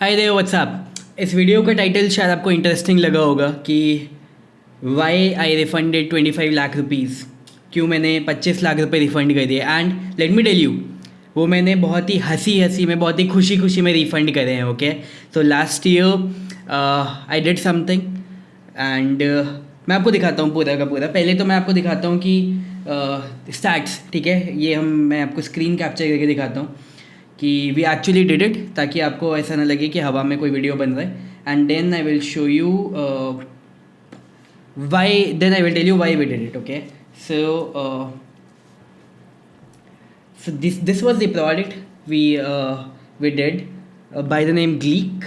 हाय Dev what's up. इस video का title शायद आपको इंटरेस्टिंग लगा होगा कि why I refunded 25 lakh rupees. क्यों मैंने 25 लाख रुपए रिफ़ंड कर दिए। And let me tell you, वो मैंने बहुत ही हंसी हंसी में, बहुत ही खुशी खुशी में रिफ़ंड करे हैं। Okay, so last year I did something and मैं आपको दिखाता हूँ पूरा का पूरा। पहले तो मैं आपको दिखाता हूँ कि स्टैट्स, ठीक है, ये मैं आपको स्क्रीन कैप्चर करके दिखाता हूँ कि वी एक्चुअली डिड इट, ताकि आपको ऐसा ना लगे कि हवा में कोई वीडियो बन रहा है। And then I will show you why, then I will tell you why we did it. Okay, so this was the product we did by the name Gleek।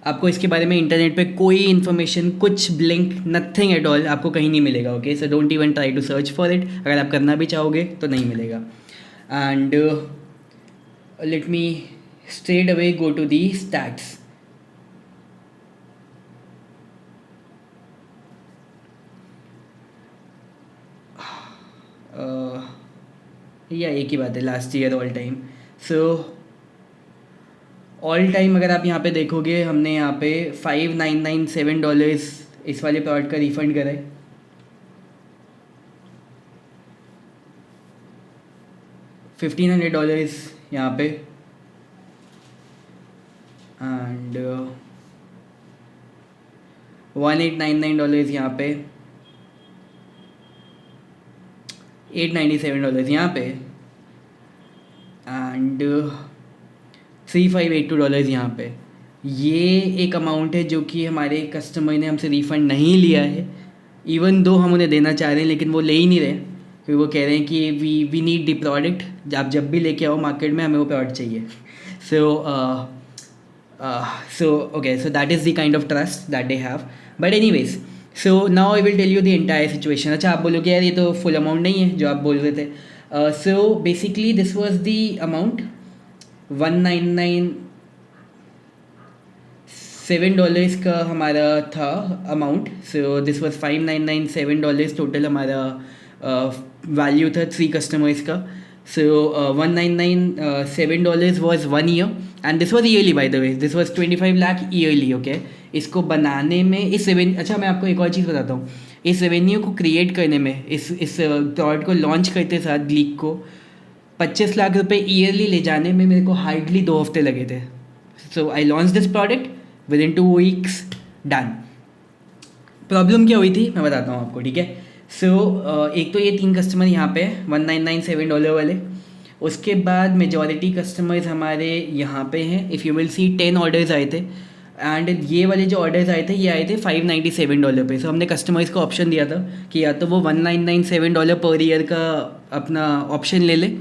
आपको इसके बारे में इंटरनेट पे कोई इन्फॉर्मेशन, कुछ लिंक, नथिंग एट ऑल आपको कहीं नहीं मिलेगा। Okay, so don't even try to search for it. अगर आप करना भी चाहोगे तो नहीं मिलेगा। And let me straight away go to the stats। या एक ही बात है, last year all time. So all time अगर आप यहाँ पे देखोगे, हमने यहाँ पे $5,997 इस वाले प्रोडक्ट का रिफंड करा है। $1,500 यहाँ पे एंड $1,899 यहाँ पे, $897 यहाँ पे एंड $3,582 यहाँ पे। ये एक अमाउंट है जो कि हमारे कस्टमर ने हमसे रिफ़ंड नहीं लिया है। इवन दो हम उन्हें देना चाह रहे हैं, लेकिन वो ले ही नहीं रहे, क्योंकि वो कह रहे हैं कि वी नीड द प्रोडक्ट। आप जब भी लेके आओ मार्केट में, हमें वो प्रोडक्ट चाहिए। So okay, so that is the kind of trust that they have. But anyways, so now I will tell you the entire situation. अच्छा, आप बोलोगे यार ये तो फुल अमाउंट नहीं है जो आप बोल रहे थे। So basically this was the amount, $1,997 का हमारा था amount. So this was $5,997 total हमारा वैल्यू था 3 कस्टमर्स का। सो $1,997 was 1 year and this was yearly, by the way this was 25 lakh yearly. Okay, इसको बनाने में अच्छा मैं आपको एक और चीज़ बताता हूँ। इस रेवेन्यू को क्रिएट करने में, इस प्रोडक्ट को लॉन्च करते साथ ग्लीक को 25 लाख रुपए ईयरली ले जाने में मेरे को हार्डली 2 हफ्ते लगे थे। So I launch this product within 2 weeks, done. Problem क्या हुई थी मैं बताता हूँ आपको, ठीक है। सो एक तो ये 3 कस्टमर यहाँ पे $1,997 वाले। उसके बाद मेजॉरिटी कस्टमर्स हमारे यहाँ पे हैं। If you will see 10 orders आए थे एंड ये वाले जो ऑर्डर्स आए थे ये आए थे $597 पे। सो हमने कस्टमर्स को ऑप्शन दिया था कि या तो वो $1,997 पर ईयर का अपना ऑप्शन ले ले,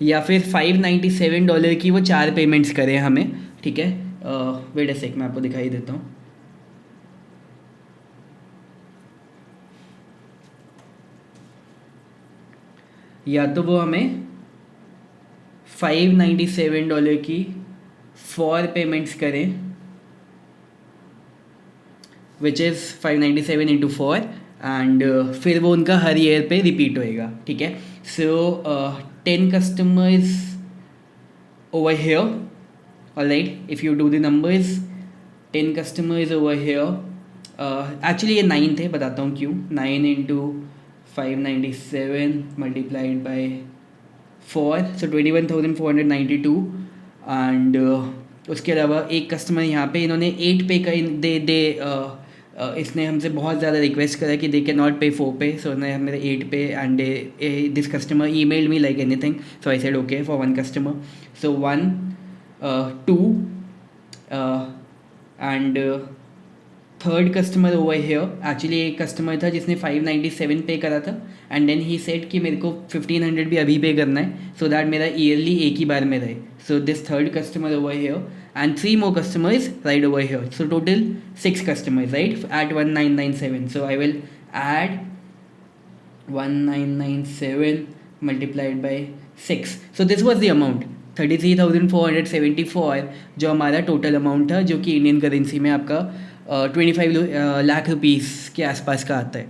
या फिर $597 की वो 4 पेमेंट्स करें हमें, ठीक है। वेट अ सेक, मैं आपको दिखाई देता हूँ। या तो वो हमें $597 की 4 पेमेंट्स करें, विच इज़ 597 इंटू 4 एंड फिर वो उनका हर ईयर पे रिपीट होएगा, ठीक है। सो 10 customers over here, alright, if you do the numbers, 10 customers over here, actually ये 9 थे, बताता हूँ क्यों। 9 into 597 multiplied by 4, so 21,492 and उसके अलावा एक कस्टमर यहाँ पे, इन्होंने 8 पे का इसने हमसे बहुत ज़्यादा रिक्वेस्ट करा कि दे कैन नॉट पे 4 पे, सो उन्होंने मेरे 8 पे and this customer email me like anything, so I said okay for 1 customer. So 1 2 and third customer over here, actually एक कस्टमर था जिसने 597 पे करा था एंड देन ही सेड कि मेरे को 1,500 भी अभी पे करना है, सो दैट मेरा ईयरली एक ही बार में रहे। So this third customer over hair and 3 more customers right over here, so total 6 customers, right, at 1997. So I will add 1997 multiplied by 6, so this was the amount 33,474 जो हमारा total amount था, जो कि Indian currency में आपका 25 lakh rupees के आसपास का आता है।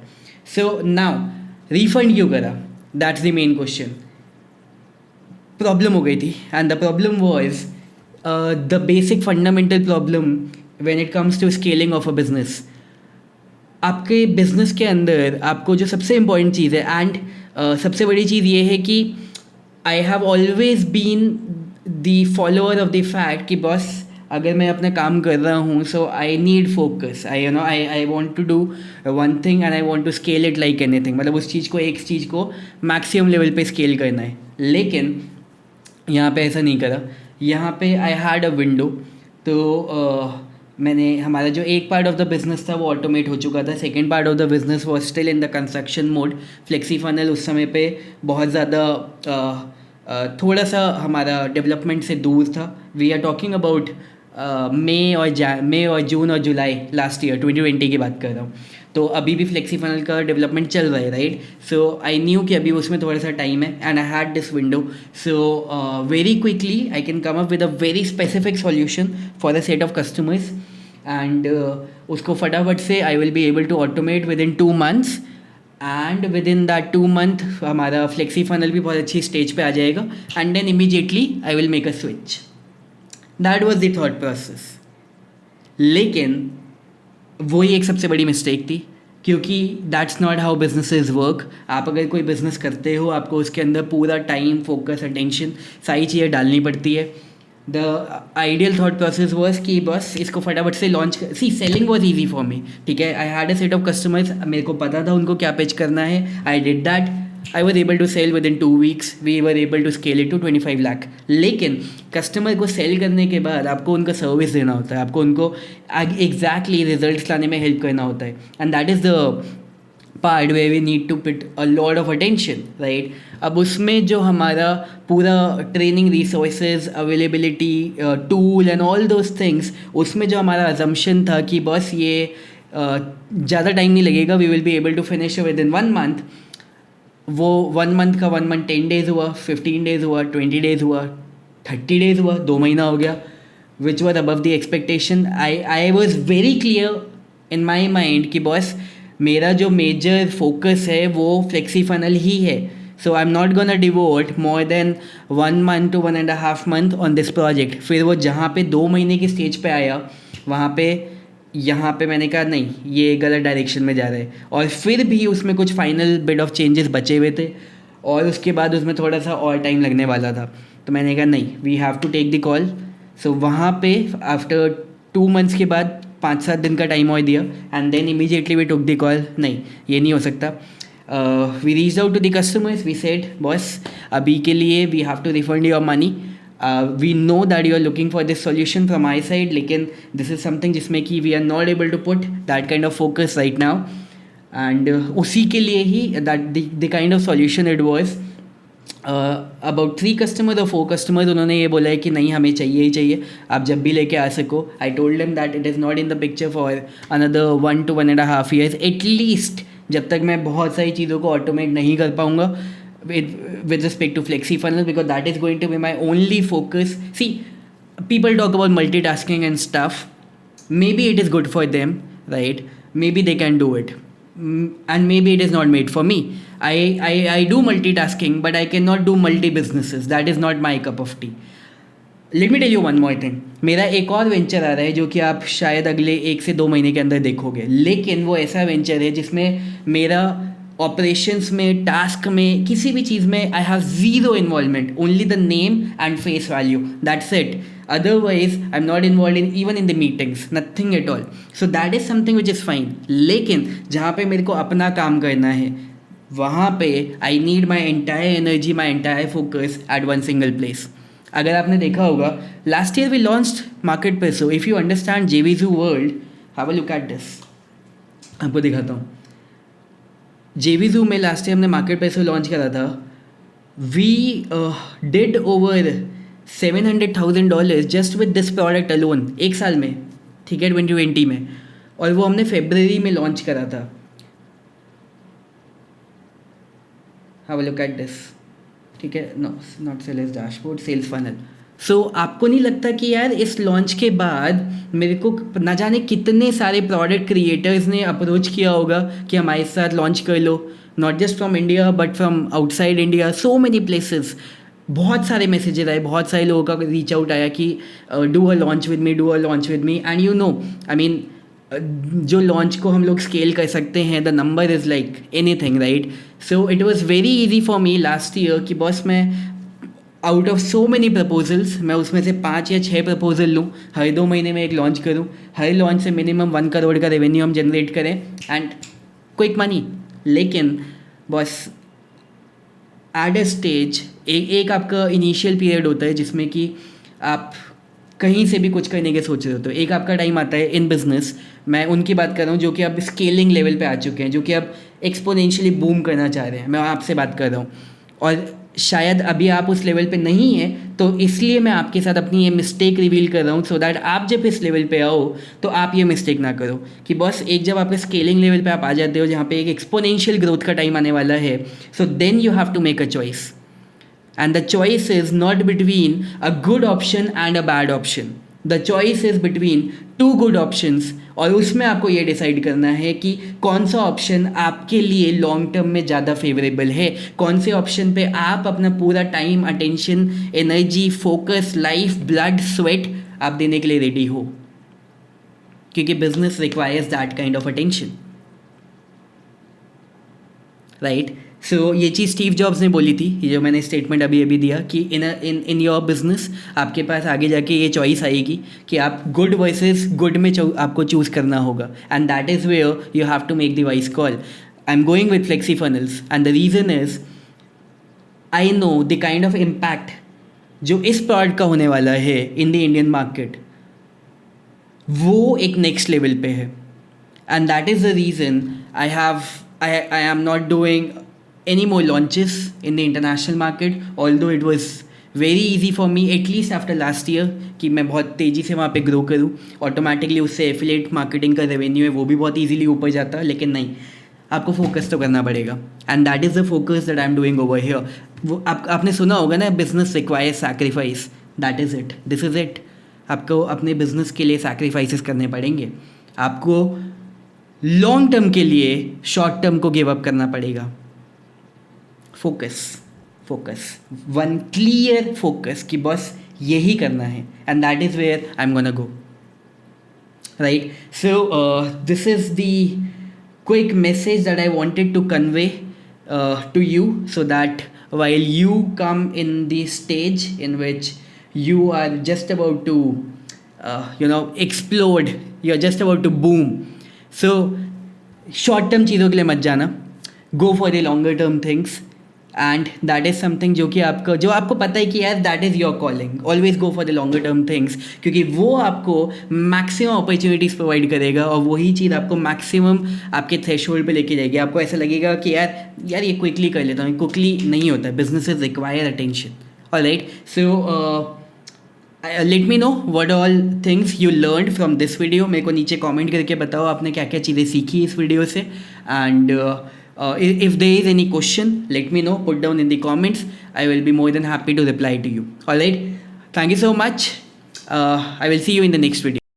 सो नाउ रिफंड क्यों करा, that's the main question. Problem हो गई थी and the problem was the basic fundamental problem when it comes to scaling of a business. आपके बिजनेस के अंदर आपको जो सबसे इम्पॉर्टेंट चीज़ है एंड सबसे बड़ी चीज़ ये है कि I have always been the follower of the fact कि बॉस अगर मैं अपना काम कर रहा हूँ so I need focus, I want to do one thing and I want to scale it like anything, मतलब उस चीज़ को एक चीज़ को मैक्सिमम लेवल पे स्केल करना है। लेकिन यहाँ पे ऐसा नहीं करा। यहाँ पे आई हैड अ विंडो, तो मैंने हमारा जो एक पार्ट ऑफ द बिज़नेस था वो ऑटोमेट हो चुका था, second part of the business was still in the construction mode. Flexi funnel उस समय पे बहुत ज़्यादा थोड़ा सा हमारा डेवलपमेंट से दूर था। वी आर टॉकिंग अबाउट मई और जून और जुलाई लास्ट ईयर 2020 की बात कर रहा हूँ। तो अभी भी फ्लेक्सी फनल का डेवलपमेंट चल रहा है, राइट। सो आई न्यू कि अभी उसमें थोड़ा सा टाइम है and I had this window, so very quickly I can come up with a very specific solution for a set of customers and उसको फटाफट से I will be able to automate within 2 months and within that 2 month हमारा Flexi Funnel भी बहुत अच्छी stage पे आ जाएगा and then immediately I will make a switch. That was the thought process. लेकिन वही एक सबसे बड़ी मिस्टेक थी, क्योंकि that's not how businesses work. आप अगर कोई बिज़नेस करते हो आपको उसके अंदर पूरा टाइम, फोकस, अटेंशन सारी चीज़ें डालनी पड़ती है। The ideal thought process was कि बस इसको फटाफट से लॉन्च कर, see selling was easy for me, ठीक है। I had a set of customers, मेरे को पता था उनको क्या पिच करना है, I did that, I was able to sell within 2 weeks, we were able to scale it to 25 lakh. लेकिन कस्टमर को सेल करने के बाद आपको उनका सर्विस देना होता है, आपको उनको एग्जैक्टली रिजल्ट लाने में हेल्प करना होता है and that is the part way we need to pit a lot of attention, right. अब उसमें जो हमारा पूरा training resources, availability, tool and all those things, उसमें जो हमारा अजम्पशन था कि बस ये ज़्यादा टाइम नहीं लगेगा, we will be able to finish within 1 month, वो 1 month का 1 month 10 days हुआ, 15 days हुआ, 20 days हुआ, 30 days हुआ, 2 महीना हो गया, which was above the expectation. I was very clear in my mind कि बॉस मेरा जो मेजर फोकस है वो फ्लेक्सी फनल ही है, so I am not gonna devote more than 1 month to 1.5 month on this project. फिर वो जहाँ पे 2 महीने की स्टेज पे आया वहाँ पे यहाँ पे मैंने कहा नहीं, ये गलत डायरेक्शन में जा रहा है, और फिर भी उसमें कुछ फाइनल बिट ऑफ चेंजेस बचे हुए थे और उसके बाद उसमें थोड़ा सा और टाइम लगने वाला था। तो मैंने कहा नहीं, we have to take the call. So वहाँ पे आफ्टर 2 months के बाद 5-7 दिन का टाइम और दिया and then immediately we took the call, नहीं ये नहीं हो सकता। We reach out to the customers, we said boss अभी के लिए we have to refund your money, we know that you are looking for this solution from my side, लेकिन this is something जिसमें कि we are not able to put that kind of focus right now and उसी के लिए ही that the kind of solution it was. About 3 customers और 4 customers उन्होंने ये बोला है कि नहीं हमें चाहिए ही चाहिए, आप जब भी लेके आ सको। I told them that it is not in the picture for another 1 to 1.5 years at least, जब तक मैं बहुत सारी चीज़ों को ऑटोमेट नहीं कर पाऊँगा with respect to FlexiFunnels, because that is going to be my only focus. See, people talk about multitasking and stuff. Maybe it is good for them, right? Maybe they can do it. And maybe it is not made for me. I do multitasking, but I cannot do multi-businesses. That is not my cup of tea. Let me tell you one more thing. मेरा एक और venture आ रहा है जो कि आप शायद अगले 1 से 2 महीने के अंदर देखोगे, लेकिन वो ऐसा वेंचर है जिसमें मेरा ऑपरेशंस में, टास्क में, किसी भी चीज़ में I have zero involvement, only the name and face value, that's it. Otherwise I am not involve in even in the meetings, nothing at all. So that is something which is fine. लेकिन जहाँ पे मेरे को अपना काम करना है वहाँ पे I need my entire energy, my entire focus at one single place. अगर आपने देखा होगा last year we launched market पैसो। If you understand JVZoo world, have a look at this, आपको दिखाता हूँ। JVZoo में लास्ट ईयर हमने मार्केट पैसो लॉन्च करा था। We did over $700,000 just with this product alone, 1 साल में, ठीक है, 2020 में, और वो हमने फरवरी में लॉन्च करा था। Have a look at this, ठीक है, no not sales dashboard, sales funnel. So आपको नहीं लगता कि यार इस लॉन्च के बाद मेरे को ना जाने कितने सारे प्रोडक्ट क्रिएटर्स ने अप्रोच किया होगा कि हमारे साथ लॉन्च कर लो, not just from India but from outside India, so many places. बहुत सारे मैसेजेस आए, बहुत सारे लोगों का रीच आउट आया कि do a launch with me, do a launch with me, and you know I mean जो लॉन्च को हम लोग स्केल कर सकते हैं, the number is like anything, right? So it was very easy for me last year कि बस मैं out of so many proposals मैं उसमें से 5 या 6 प्रपोजल लूँ, हर 2 महीने में एक लॉन्च करूँ, हर लॉन्च से मिनिमम 1 करोड़ का रेवेन्यू हम जनरेट करें एंड क्विक मनी। लेकिन बस एट अ स्टेज एक आपका इनिशियल पीरियड होता है जिसमें कि आप कहीं से भी कुछ करने के सोच रहे हो, तो एक आपका टाइम आता है इन बिजनेस, मैं उनकी बात कर रहा हूँ जो कि अब स्केलिंग लेवल पे आ चुके हैं, जो कि अब एक्सपोनेंशियली बूम करना चाह रहे हैं, मैं आपसे बात कर रहा हूँ। और शायद अभी आप उस लेवल पे नहीं हैं, तो इसलिए मैं आपके साथ अपनी ये मिस्टेक रिवील कर रहा हूँ, सो दैट आप जब इस लेवल पे आओ तो आप ये मिस्टेक ना करो कि बस एक जब आपके स्केलिंग लेवल पे आप आ जाते हो जहाँ पे एक एक्सपोनेंशियल ग्रोथ का टाइम आने वाला है, so then you have to make a choice, and the choice is not between a good option and a bad option. The choice is between two good options, और उसमें आपको ये decide करना है कि कौन सा ऑप्शन आपके लिए लॉन्ग टर्म में ज़्यादा फेवरेबल है, कौन से ऑप्शन पे आप अपना पूरा time, attention, energy, focus, life, blood, sweat आप देने के लिए रेडी हो, क्योंकि business requires that kind of attention, right? So ये चीज़ स्टीव जॉब्स ने बोली थी, ये जो मैंने स्टेटमेंट अभी अभी दिया कि इन योर बिजनेस आपके पास आगे जाके ये चॉइस आएगी कि आप गुड वर्सेस गुड में आपको चूज़ करना होगा, and that is where you have to make the wise call. I am going with Flexi Funnels and the reason is I know the kind of impact जो इस product का होने वाला है इन द इंडियन मार्केट, वो एक next level पे है, and that is the reason I am not doing any more launches in the international market, although it was very easy for me at least after last year कि मैं बहुत तेज़ी से वहाँ पे ग्रो करूँ, ऑटोमेटिकली उससे एफिलिएट मार्केटिंग का रेवेन्यू है वो भी बहुत इजीली ऊपर जाता, लेकिन नहीं, आपको फोकस तो करना पड़ेगा, and that is the focus that I am doing over here. वो आपने सुना होगा ना, business requires sacrifice, that is it, this is it. आपको अपने बिजनेस के लिए सैक्रिफाइसेस करने पड़ेंगे, आपको लॉन्ग टर्म के लिए शॉर्ट टर्म को गिव अप करना पड़ेगा। Focus, focus, one clear focus कि बस यही करना है, and that is where I am gonna go, right? So this is the quick message that I wanted to convey to you, so that while you come in the stage in which you are just about to explode, you're just about to boom, so short term चीज़ों के लिए मत जाना, go for the longer term things, and that is something जो कि आपका, जो आपको पता है कि यार that is your calling, always go for the longer term things, क्योंकि वो आपको मैक्सिमम अपॉर्चुनिटीज़ प्रोवाइड करेगा, और वही चीज़ आपको मैक्सिमम आपके थ्रेशोल्ड पे लेके जाएगी। आपको ऐसा लगेगा कि यार ये क्विकली कर लेता हूँ, क्विकली नहीं होता, businesses require attention, alright? So let me know what all things you learned from this video, मेरे को नीचे कमेंट करके बताओ आपने क्या क्या चीज़ें सीखी इस वीडियो से, and if there is any question let me know, put down in the comments, I will be more than happy to reply to you, alright? Thank you so much, I will see you in the next video.